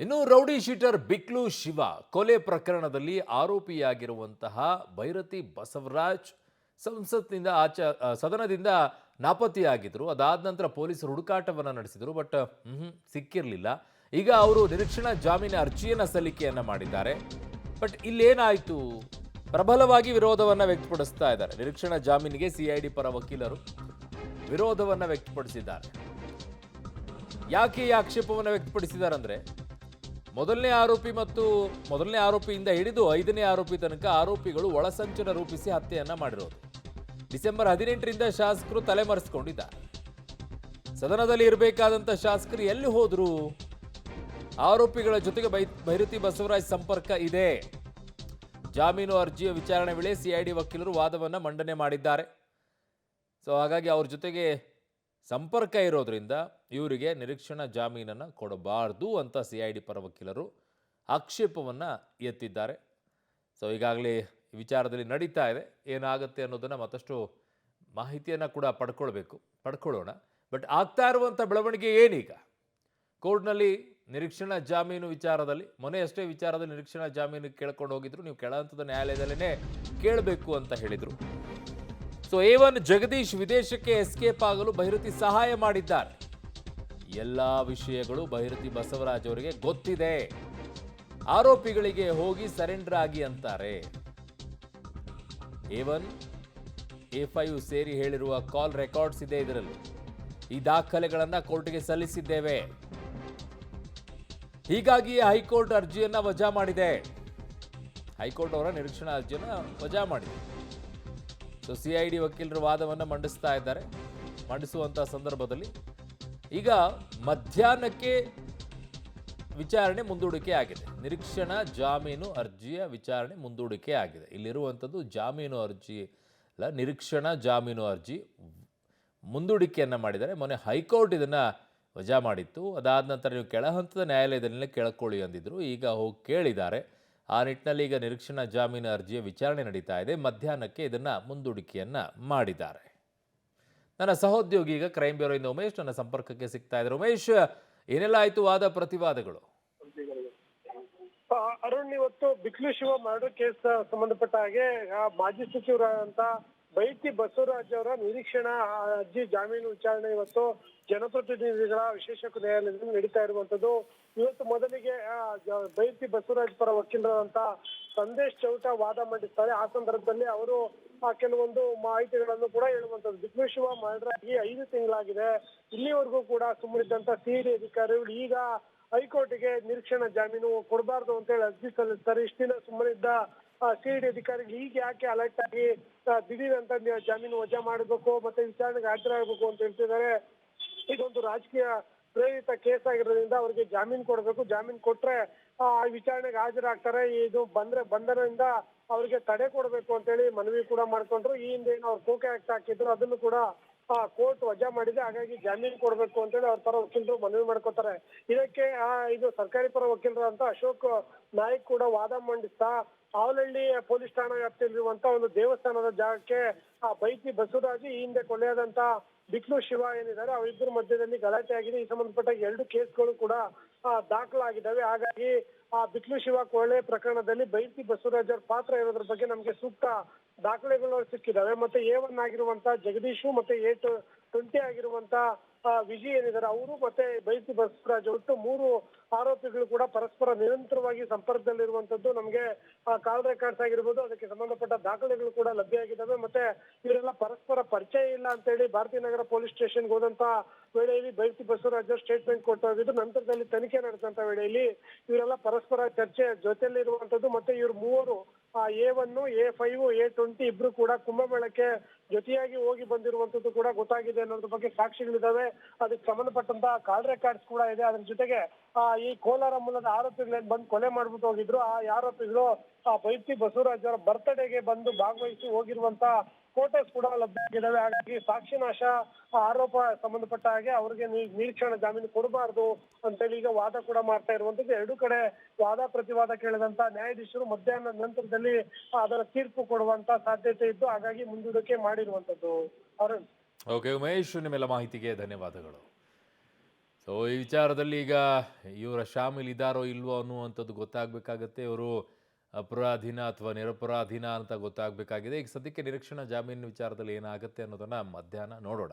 ಇನ್ನು rowdy sheeter ಬಿಕ್ಲು Shiva ಕೊಲೆ ಪ್ರಕರಣದಲ್ಲಿ ಆರೋಪಿಯಾಗಿರುವಂತಹ ಭೈರತಿ ಬಸವರಾಜ್ ಸಂಸತ್ನಿಂದ ಸದನದಿಂದ ನಾಪತ್ತೆಯಾಗಿದ್ರು. ಅದಾದ ನಂತರ ಪೊಲೀಸರು ಹುಡುಕಾಟವನ್ನ ನಡೆಸಿದರು. ಬಟ್ ಸಿಕ್ಕಿರಲಿಲ್ಲ. ಈಗ ಅವರು ನಿರೀಕ್ಷಣಾ ಜಾಮೀನು ಅರ್ಜಿಯನ್ನ ಸಲ್ಲಿಕೆಯನ್ನ ಮಾಡಿದ್ದಾರೆ. ಬಟ್ ಇಲ್ಲೇನಾಯ್ತು? ಪ್ರಬಲವಾಗಿ ವಿರೋಧವನ್ನ ವ್ಯಕ್ತಪಡಿಸ್ತಾ ಇದ್ದಾರೆ. ನಿರೀಕ್ಷಣಾ ಜಾಮೀನಿಗೆ ಸಿಐಡಿ ಪರ ವಕೀಲರು ವಿರೋಧವನ್ನ ವ್ಯಕ್ತಪಡಿಸಿದ್ದಾರೆ. ಯಾಕೆ ಈ ಆಕ್ಷೇಪವನ್ನು ವ್ಯಕ್ತಪಡಿಸಿದ್ದಾರೆ ಅಂದ್ರೆ, ಮೊದಲನೇ ಆರೋಪಿ ಮತ್ತು ಮೊದಲನೇ ಆರೋಪಿಯಿಂದ ಹಿಡಿದು 5ನೇ ಆರೋಪಿ ತನಕ ಆರೋಪಿಗಳು ಒಳಸಂಚನ ರೂಪಿಸಿ ಹತ್ಯೆಯನ್ನ ಮಾಡಿರೋದು. ಡಿಸೆಂಬರ್ 18ರಿಂದ ಶಾಸಕರು ತಲೆಮರೆಸಿಕೊಂಡಿದ್ದಾರೆ. ಸದನದಲ್ಲಿ ಇರಬೇಕಾದಂತ ಶಾಸಕರು ಎಲ್ಲಿ ಹೋದ್ರು? ಆರೋಪಿಗಳ ಜೊತೆಗೆ ಭೈರತಿ ಬಸವರಾಜ್ ಸಂಪರ್ಕ ಇದೆ. ಜಾಮೀನು ಅರ್ಜಿಯ ವಿಚಾರಣೆ ವೇಳೆ ಸಿಐಡಿ ವಕೀಲರು ವಾದವನ್ನ ಮಂಡನೆ ಮಾಡಿದ್ದಾರೆ. ಸೊ ಹಾಗಾಗಿ ಅವ್ರ ಜೊತೆಗೆ ಸಂಪರ್ಕ ಇರೋದ್ರಿಂದ ಇವರಿಗೆ ನಿರೀಕ್ಷಣಾ ಜಾಮೀನನ್ನು ಕೊಡಬಾರ್ದು ಅಂತ ಸಿಐಡಿ ಪರ ವಕೀಲರು ಆಕ್ಷೇಪವನ್ನು ಎತ್ತಿದ್ದಾರೆ. ಸೊ ಈಗಾಗಲೇ ವಿಚಾರದಲ್ಲಿ ನಡೀತಾ ಇದೆ. ಏನಾಗುತ್ತೆ ಅನ್ನೋದನ್ನು ಮತ್ತಷ್ಟು ಮಾಹಿತಿಯನ್ನು ಕೂಡ ಪಡ್ಕೊಳ್ಳೋಣ. ಬಟ್ ಆಗ್ತಾ ಇರುವಂಥ ಬೆಳವಣಿಗೆ ಏನೀಗ? ಕೋರ್ಟ್ನಲ್ಲಿ ನಿರೀಕ್ಷಣಾ ಜಾಮೀನು ವಿಚಾರದಲ್ಲಿ ಮೊನ್ನೆಯಷ್ಟೇ ವಿಚಾರದಲ್ಲಿ ನಿರೀಕ್ಷಣಾ ಜಾಮೀನು ಕೇಳ್ಕೊಂಡು ಹೋಗಿದ್ರು. ನೀವು ಕೆಳ ಹಂತದ ನ್ಯಾಯಾಲಯದಲ್ಲೇ ಕೇಳಬೇಕು ಅಂತ ಹೇಳಿದರು. ಸೊ A1 ಜಗದೀಶ್ ವಿದೇಶಕ್ಕೆ ಎಸ್ಕೇಪ್ ಆಗಲು ಭೈರತಿ ಸಹಾಯ ಮಾಡಿದ್ದಾರೆ. ಎಲ್ಲಾ ವಿಷಯಗಳು ಭೈರತಿ ಬಸವರಾಜ್ ಅವರಿಗೆ ಗೊತ್ತಿದೆ. ಆರೋಪಿಗಳಿಗೆ ಹೋಗಿ ಸರೆಂಡರ್ ಆಗಿ ಅಂತಾರೆ. A1 A5 ಸೇರಿ ಹೇಳಿರುವ ಕಾಲ್ ರೆಕಾರ್ಡ್ಸ್ ಇದೆ ಇದರಲ್ಲಿ. ಈ ದಾಖಲೆಗಳನ್ನ ಕೋರ್ಟ್ಗೆ ಸಲ್ಲಿಸಿದ್ದೇವೆ. ಹೀಗಾಗಿ ಹೈಕೋರ್ಟ್ ಅರ್ಜಿಯನ್ನ ವಜಾ ಮಾಡಿದೆ. ಹೈಕೋರ್ಟ್ ಅವರ ನಿರೀಕ್ಷಣಾ ಅರ್ಜಿಯನ್ನ ವಜಾ ಮಾಡಿದೆ. ಸೊ ಸಿಐಡಿ ವಕೀಲರು ವಾದವನ್ನು ಮಂಡಿಸ್ತಾ ಇದ್ದಾರೆ. ಮಂಡಿಸುವಂತಹ ಸಂದರ್ಭದಲ್ಲಿ ಈಗ ಮಧ್ಯಾಹ್ನಕ್ಕೆ ವಿಚಾರಣೆ ಮುಂದೂಡಿಕೆ ಆಗಿದೆ. ನಿರೀಕ್ಷಣಾ ಜಾಮೀನು ಅರ್ಜಿಯ ವಿಚಾರಣೆ ಮುಂದೂಡಿಕೆ ಆಗಿದೆ. ಇಲ್ಲಿರುವಂಥದ್ದು ಜಾಮೀನು ಅರ್ಜಿ ಅಲ್ಲ, ನಿರೀಕ್ಷಣಾ ಜಾಮೀನು ಅರ್ಜಿ ಮುಂದೂಡಿಕೆಯನ್ನು ಮಾಡಿದ್ದಾರೆ. ಮೊನ್ನೆ ಹೈಕೋರ್ಟ್ ಇದನ್ನು ವಜಾ ಮಾಡಿತ್ತು. ಅದಾದ ನಂತರ ನೀವು ಕೆಳ ಹಂತದ ನ್ಯಾಯಾಲಯದಲ್ಲೇ ಕೇಳ್ಕೊಳ್ಳಿ ಅಂದಿದ್ರು. ಈಗ ಹೋಗಿ ಕೇಳಿದ್ದಾರೆ. ಆ ನಿಟ್ಟಿನಲ್ಲಿ ಈಗ ನಿರೀಕ್ಷಣಾ ಜಾಮೀನು ಅರ್ಜಿಯ ವಿಚಾರಣೆ ನಡೀತಾ ಇದೆ. ಮಧ್ಯಾಹ್ನಕ್ಕೆ ಇದನ್ನ ಮುಂದೂಡಿಕೆಯನ್ನ ಮಾಡಿದ್ದಾರೆ. ನನ್ನ ಸಹೋದ್ಯೋಗಿ ಈಗ ಕ್ರೈಮ್ ಬ್ಯೂರೋಯಿಂದ ಉಮೇಶ್ ನನ್ನ ಸಂಪರ್ಕಕ್ಕೆ ಸಿಗ್ತಾ ಇದ್ದಾರೆ. ಉಮೇಶ್, ಏನೆಲ್ಲ ಆಯ್ತು ವಾದ ಪ್ರತಿವಾದಗಳು? ಅರುಣ್, ಇವತ್ತು ಬಿಕ್ಲು ಶಿವ ಮರ್ಡರ್ ಕೇಸ್ ಸಂಬಂಧಪಟ್ಟ ಹಾಗೆ ಮಾಜಿ ಸಚಿವರಾದಂತ ಭೈರತಿ ಬಸವರಾಜ್ ಅವರ ನಿರೀಕ್ಷಣಾ ಅರ್ಜಿ ಜಾಮೀನು ವಿಚಾರಣೆ ಇವತ್ತು ಜನಪ್ರತಿನಿಧಿಗಳ ವಿಶೇಷ ನ್ಯಾಯಾಲಯದಲ್ಲಿ ನಡೀತಾ ಇರುವಂತದ್ದು. ಇವತ್ತು ಮೊದಲಿಗೆ ಭೈರತಿ ಬಸವರಾಜ್ ಪರ ವಕೀಲರಂತ ಸಂದೇಶ್ ಚೌಟ ವಾದ ಮಂಡಿಸ್ತಾರೆ. ಆ ಸಂದರ್ಭದಲ್ಲಿ ಅವರು ಕೆಲವೊಂದು ಮಾಹಿತಿಗಳನ್ನು ಕೂಡ ಹೇಳುವಂತದ್ದು. ಬಿಕ್ಲು ಶಿವ ಮರ್ಡರ್ ಆಗಿ 5 ತಿಂಗಳಾಗಿದೆ. ಇಲ್ಲಿವರೆಗೂ ಕೂಡ ಸುಮ್ಮನಿದ್ದಂತ ಸಿಐಡಿ ಅಧಿಕಾರಿಗಳು ಈಗ ಹೈಕೋರ್ಟ್ಗೆ ನಿರೀಕ್ಷಣಾ ಜಾಮೀನು ಕೊಡಬಾರ್ದು ಅಂತ ಹೇಳಿ ಅರ್ಜಿ ಸಲ್ಲಿಸ್ತಾರೆ. ಇಷ್ಟು ದಿನ ಸುಮ್ಮನಿದ್ದ ಸಿಐಡಿ ಅಧಿಕಾರಿಗಳು ಈಗ ಯಾಕೆ ಅಲರ್ಟ್ ಆಗಿ ದಿಢೀರ್ ಅಂತ ಜಾಮೀನು ವಜಾ ಮಾಡಬೇಕು ಮತ್ತೆ ವಿಚಾರಣೆಗೆ ಹಾಜರಾಗಬೇಕು ಅಂತ ಹೇಳ್ತಿದ್ದಾರೆ. ಇದೊಂದು ರಾಜಕೀಯ ಪ್ರೇರಿತ ಕೇಸ್ ಆಗಿರೋದ್ರಿಂದ ಅವರಿಗೆ ಜಾಮೀನು ಕೊಡಬೇಕು. ಜಾಮೀನು ಕೊಟ್ರೆ ವಿಚಾರಣೆಗೆ ಹಾಜರಾಗ್ತಾರೆ. ಇದು ಬಂಧನದಿಂದ ಅವರಿಗೆ ತಡೆ ಕೊಡಬೇಕು ಅಂತ ಹೇಳಿ ಮನವಿ ಕೂಡ ಮಾಡ್ಕೊಂಡ್ರು. ಈ ಹಿಂದೆ ಅವ್ರು ಕೋಕೆ ಆಕ್ಟ್ ಹಾಕಿದ್ರು, ಅದನ್ನು ಕೂಡ ಕೋರ್ಟ್ ವಜಾ ಮಾಡಿದೆ. ಹಾಗಾಗಿ ಜಾಮೀನು ಕೊಡಬೇಕು ಅಂತ ಹೇಳಿ ಅವ್ರ ಪರ ವಕೀಲರು ಮನವಿ ಮಾಡ್ಕೋತಾರೆ. ಇದಕ್ಕೆ ಇದು ಸರ್ಕಾರಿ ಪರ ವಕೀಲರು ಅಂತ ಅಶೋಕ್ ನಾಯ್ಕ್ ಕೂಡ ವಾದ ಮಂಡಿಸ್ತಾ ಆವಲಹಳ್ಳಿ ಪೊಲೀಸ್ ಠಾಣಾ ವ್ಯಾಪ್ತಿಯಲ್ಲಿರುವಂತ ಒಂದು ದೇವಸ್ಥಾನದ ಜಾಗಕ್ಕೆ ಭೈರತಿ ಬಸವರಾಜ್ ಈ ಹಿಂದೆ ಕೊಲೆಯಾದಂತ ಬಿಕ್ಲು ಶಿವ ಏನಿದ್ದಾರೆ ಅವರಿಬ್ಬರ ಮಧ್ಯದಲ್ಲಿ ಗಲಾಟೆ ಆಗಿದೆ. ಈ ಸಂಬಂಧಪಟ್ಟ 2 ಕೇಸ್ಗಳು ಕೂಡ ದಾಖಲಾಗಿದ್ದಾವೆ. ಹಾಗಾಗಿ ಬಿಕ್ಲು ಶಿವ ಕೊಲೆ ಪ್ರಕರಣದಲ್ಲಿ ಭೈರತಿ ಬಸವರಾಜ್ ಅವರ ಪಾತ್ರ ಇರೋದ್ರ ಬಗ್ಗೆ ನಮ್ಗೆ ಸೂಕ್ತ ದಾಖಲೆಗಳು ಸಿಕ್ಕಿದಾವೆ. ಮತ್ತೆ A1 ಆಗಿರುವಂತ ಜಗದೀಶು ಮತ್ತೆ A20 ಆಗಿರುವಂತ ವಿಜಯ್ ಏನಿದ್ದಾರೆ ಅವರು ಮತ್ತೆ ಭೈರತಿ ಬಸವರಾಜ್ ಒಟ್ಟು 3 ಆರೋಪಿಗಳು ಕೂಡ ಪರಸ್ಪರ ನಿರಂತರವಾಗಿ ಸಂಪರ್ಕದಲ್ಲಿರುವಂತದ್ದು ನಮ್ಗೆ ಕಾಲ್ ರೆಕಾರ್ಡ್ಸ್ ಆಗಿರ್ಬೋದು, ಅದಕ್ಕೆ ಸಂಬಂಧಪಟ್ಟ ದಾಖಲೆಗಳು ಕೂಡ ಲಭ್ಯ ಆಗಿದ್ದಾವೆ. ಮತ್ತೆ ಇವರೆಲ್ಲ ಪರಸ್ಪರ ಪರಿಚಯ ಇಲ್ಲ ಅಂತ ಹೇಳಿ ಭಾರತೀಯ ನಗರ ಪೊಲೀಸ್ ಸ್ಟೇಷನ್ಗೆ ಹೋದಂತ ವೇಳೆಯಲ್ಲಿ ಭೈರತಿ ಬಸವರಾಜ್ ಸ್ಟೇಟ್ಮೆಂಟ್ ಕೊಟ್ಟಿದ್ದು, ನಂತರದಲ್ಲಿ ತನಿಖೆ ನಡೆದಂತ ವೇಳೆಯಲ್ಲಿ ಇವರೆಲ್ಲ ಪರಸ್ಪರ ಚರ್ಚೆ ಜೊತೆಯಲ್ಲಿರುವಂತದ್ದು. ಮತ್ತೆ ಇವ್ರು 3 A1, A5, A20 ಇಬ್ರು ಕೂಡ ಕುಂಭಮೇಳಕ್ಕೆ ಜೊತೆಯಾಗಿ ಹೋಗಿ ಬಂದಿರುವಂತದ್ದು ಕೂಡ ಗೊತ್ತಾಗಿದೆ ಅನ್ನೋದ್ರ ಬಗ್ಗೆ ಸಾಕ್ಷಿಗಳಿದಾವೆ. ಅದಕ್ಕೆ ಸಂಬಂಧಪಟ್ಟಂತ ಕಾಲ್ ರೆಕಾರ್ಡ್ಸ್ ಕೂಡ ಇದೆ. ಅದ್ರ ಜೊತೆಗೆ ಈ ಕೋಲಾರ ಮೂಲದ ಆರೋಪಿಗಳೇನ್ ಬಂದು ಕೊಲೆ ಮಾಡ್ಬಿಟ್ಟು ಹೋಗಿದ್ರು, ಆ ಆರೋಪಿಗಳು ಭೈರತಿ ಬಸವರಾಜ್ ಅವರ ಬರ್ತ್ಡೇಗೆ ಬಂದು ಭಾಗವಹಿಸಿ ಹೋಗಿರುವಂತ ಫೋಟೋಸ್ ಕೂಡ ಲಭ್ಯ ಆಗಿದ್ದಾವೆ. ಹಾಗಾಗಿ ಸಾಕ್ಷಿನಾಶ ಆರೋಪ ಸಂಬಂಧಪಟ್ಟ ಹಾಗೆ ಅವ್ರಿಗೆ ನಿರೀಕ್ಷಣಾ ಜಾಮೀನು ಕೊಡಬಾರ್ದು ಅಂತೇಳಿ ಈಗ ವಾದ ಕೂಡ ಮಾಡ್ತಾ ಇರುವಂತದ್ದು. 2 ಕಡೆ ವಾದ ಪ್ರತಿವಾದ ಕೇಳಿದಂತ ನ್ಯಾಯಾಧೀಶರು ಮಧ್ಯಾಹ್ನದ ನಂತರದಲ್ಲಿ ಅದರ ತೀರ್ಪು ಕೊಡುವಂತ ಸಾಧ್ಯತೆ ಇದ್ದು ಹಾಗಾಗಿ ಮುಂದೂಡಿಕೆ ಮಾಡಿರುವಂತದ್ದು. ಅರುಣ್. ಓಕೆ ಉಮೇಶ್, ನಿಮ್ಮೆಲ್ಲ ಮಾಹಿತಿಗೆ ಧನ್ಯವಾದಗಳು. ಸೊ ಈ ವಿಚಾರದಲ್ಲಿ ಈಗ ಇವರ ಶಾಮಿಲ್ ಇದ್ದಾರೋ ಇಲ್ವೋ ಅನ್ನುವಂಥದ್ದು ಗೊತ್ತಾಗಬೇಕಾಗತ್ತೆ. ಇವರು ಅಪರಾಧಿನ ಅಥವಾ ನಿರಪರಾಧಿನ ಅಂತ ಗೊತ್ತಾಗಬೇಕಾಗಿದೆ. ಈಗ ಸದ್ಯಕ್ಕೆ ನಿರೀಕ್ಷಣಾ ಜಾಮೀನು ವಿಚಾರದಲ್ಲಿ ಏನಾಗುತ್ತೆ ಅನ್ನೋದನ್ನ ಮಧ್ಯಾಹ್ನ ನೋಡೋಣ.